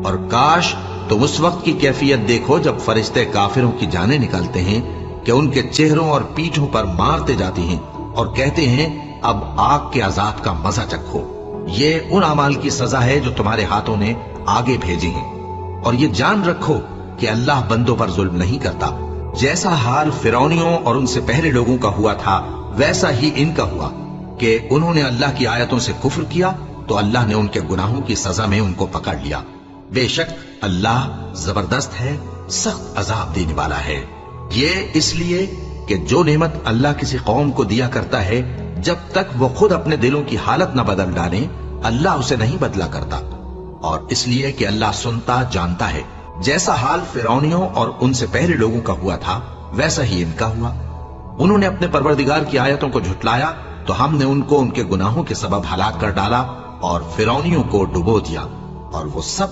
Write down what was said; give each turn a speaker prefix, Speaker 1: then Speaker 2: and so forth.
Speaker 1: और काश तुम उस वक्त की कैफियत देखो जब फरिश्ते काफिरों की जानें निकालते हैं कि उनके चेहरों और पीठों पर मारते जाते हैं और कहते हैं अब आग के अजाब का मजा चखो। ये उन अमाल की सजा है जो तुम्हारे हाथों ने आगे भेजे हैं। और ये जान रखो कि अल्लाह बंदों पर जुल्म नहीं करता। जैसा हाल फिरौनियों और उनसे पहले लोगों का हुआ था वैसा ही इनका हुआ कि उन्होंने अल्लाह की आयतों से कुफ्र किया तो अल्लाह ने उनके गुनाहों की सजा में उनको पकड़ लिया। बेशक अल्लाह जबरदस्त है, सख्त अजाब देने वाला है। ये इसलिए कि जो नेमत अल्लाह किसी कौम को दिया करता है जब तक वो खुद अपने दिलों की हालत न बदल डाले अल्लाह उसे नहीं बदला करता। और इसलिए कि अल्लाह सुनता जानता है। जैसा हाल फिरौनियों और उनसे पहले लोगों का हुआ था वैसा ही इनका हुआ। उन्होंने अपने परवरदिगार की आयतों को झुटलाया तो हमने उनको उनके गुनाहों के सबब हलाक कर डाला और फिरौनियों को डुबो दिया और वो सब